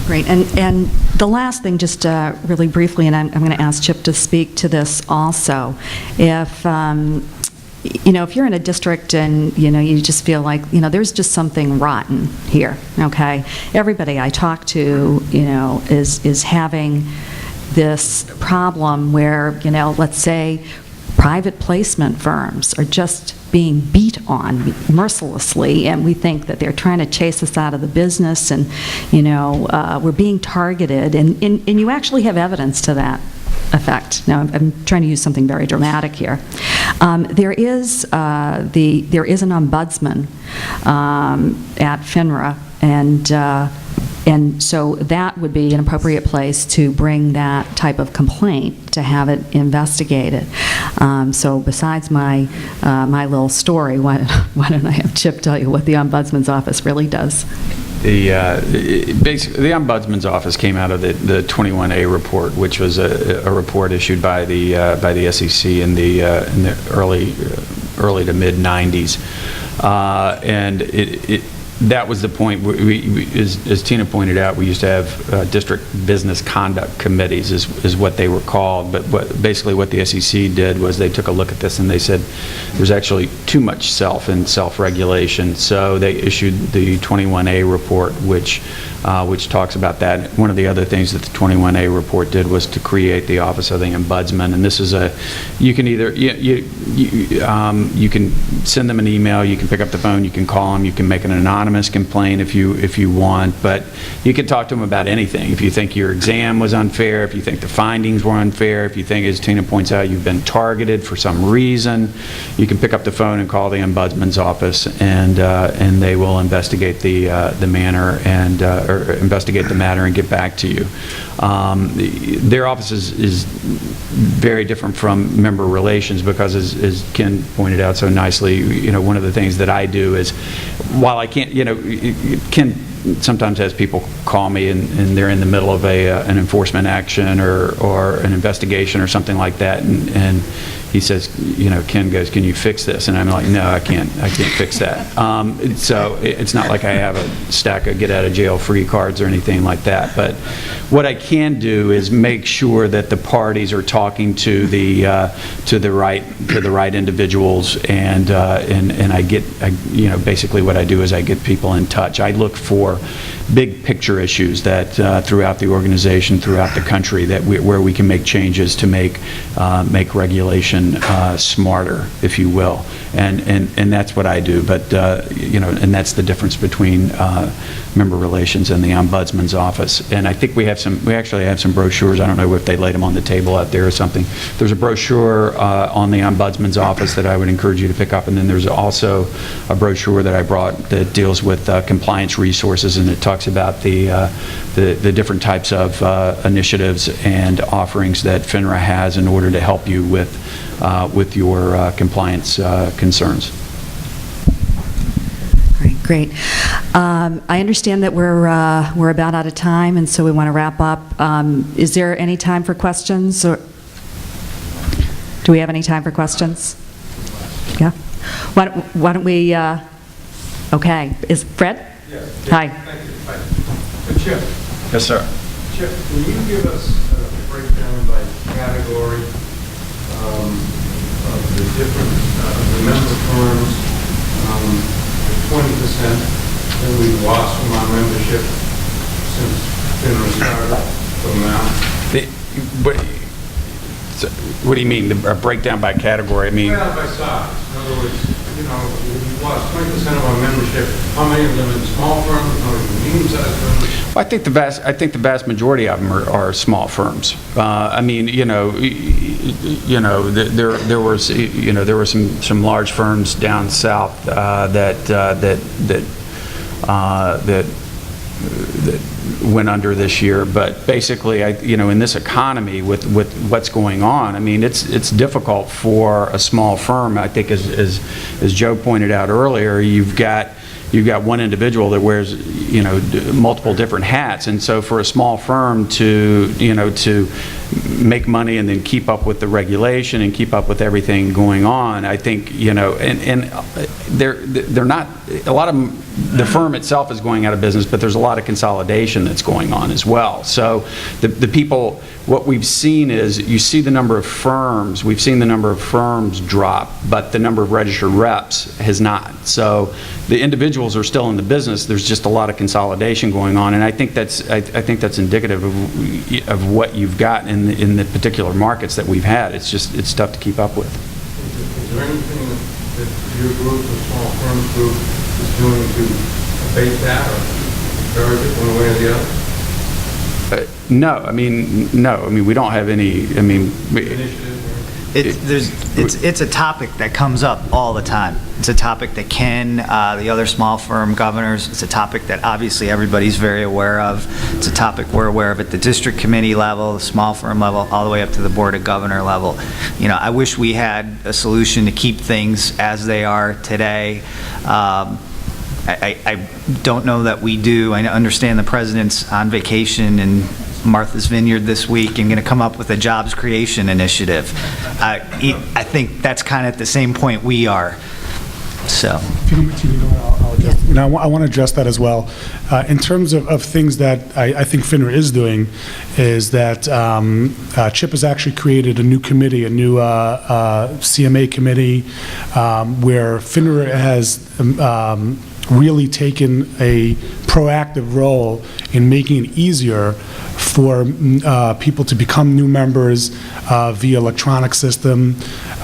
Great. And the last thing, just really briefly, and I'm going to ask Chip to speak to this also. If if you're in a district and, you just feel like, there's just something rotten here, okay? Everybody I talk to, is having this problem where, let's say private placement firms are just being beat on mercilessly, and we think that they're trying to chase us out of the business, and, we're being targeted, and you actually have evidence to that effect. Now, I'm trying to use something very dramatic here. There is an ombudsman at FINRA, and so that would be an appropriate place to bring that type of complaint, to have it investigated. So besides my little story, why don't I have Chip tell you what the Ombudsman's Office really does? Basically, the Ombudsman's Office came out of the 21A report, which was a report issued by the SEC in the early to mid 90s, and that was the point. As Tina pointed out, we used to have district business conduct committees, is what they were called. But basically what the SEC did was they took a look at this and they said there's actually too much self-regulation. So they issued the 21A report, which talks about that. One of the other things that the 21A report did was to create the Office of the Ombudsman. And this is you can either you can send them an email, you can pick up the phone, you can call them, you can make an anonymous complaint if you want, but you can talk to them about anything. If you think your exam was unfair, if you think the findings were unfair, if you think, as Tina points out, you've been targeted for some reason, you can pick up the phone and call the Ombudsman's Office, and they will investigate the manner or investigate the matter and get back to you. Their office is very different from member relations because, as Ken pointed out so nicely, one of the things that I do is, while I can't, Ken sometimes has people call me and they're in the middle of an enforcement action or an investigation or something like that, and he says, Ken goes, can you fix this? And I'm like, no, I can't fix that. So it's not like I have a stack of get out of jail free cards or anything like that. But what I can do is make sure that the parties are talking to the right individuals, and I get basically what I do is I get people in touch. I look for big picture issues that throughout the organization, throughout the country, where we can make changes to make regulation smarter, if you will, and that's what I do. But and that's the difference between member relations and the Ombudsman's Office. And I think we actually have some brochures. I don't know if they laid them on the table out there or something. There's a brochure on the Ombudsman's Office that I would encourage you to pick up, and then there's also a brochure that I brought that deals with compliance resources, and it talks about the different types of initiatives and offerings that FINRA has in order to help you with your compliance concerns. Great. I understand that we're about out of time, and so we want to wrap up. Is there any time for questions, or do we have any time for questions? Yeah. Why don't we? Okay. Is Fred? Yes. Hi. Thank you. Hi. Chip. Yes, sir. Chip, can you give us a breakdown by category of the different the member firms? 20% that we've lost from our membership since FINRA started from now. What do you mean, a breakdown by category? I mean, breakdown by size. In other words, we've lost 20% of our membership. How many of them in small firms, how many medium-sized firms? Well, I think the vast majority of them are small firms. I mean, there were some large firms down south that went under this year, but basically, in this economy with what's going on, I mean, it's difficult for a small firm. I think, as Joe pointed out earlier, you've got one individual that wears multiple different hats, and so for a small firm to make money and then keep up with the regulation and keep up with everything going on, I think and they're not a lot of the firm itself is going out of business, but there's a lot of consolidation that's going on as well. So the people, what we've seen is, you see the number of firms, we've seen the number of firms drop, but the number of registered reps has not. So the individuals are still in the business, there's just a lot of consolidation going on, and I think that's indicative of what you've got in the particular markets that we've had. It's tough to keep up with. Is there anything that your group, the small firms group, is doing to abate that or encourage it one way or the other? No, I mean, we don't have any, It's a topic that comes up all the time. It's a topic that the other small firm governors, it's a topic that obviously everybody's very aware of. It's a topic we're aware of at the district committee level, the small firm level, all the way up to the board of governor level. You know, I wish we had a solution to keep things as they are today. I don't know that we do. I understand the president's on vacation in Martha's Vineyard this week and going to come up with a jobs creation initiative. I think that's kind of at the same point we are. So. I want to address that as well. In terms of things that I think FINRA is doing, is that CHIP has actually created a new committee, a new CMA committee, where FINRA has really taken a proactive role in making it easier for people to become new members via electronic system,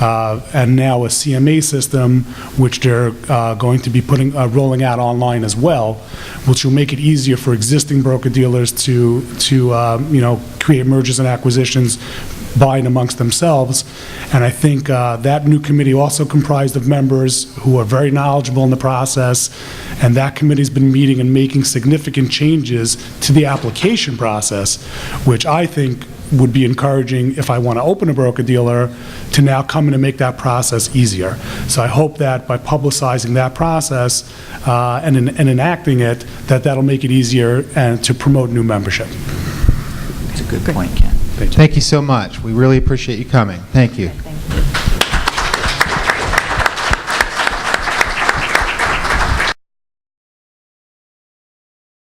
and now a CMA system, which they're going to be rolling out online as well, which will make it easier for existing broker-dealers to create mergers and acquisitions buying amongst themselves. And I think that new committee also comprised of members who are very knowledgeable in the process, and that committee's been meeting and making significant changes to the application process, which I think would be encouraging if I want to open a broker-dealer to now come in and make that process easier. So I hope that by publicizing that process and enacting it, that'll make it easier and to promote new membership. It's a good point, Ken. Thank you so much. We really appreciate you coming. Thank you.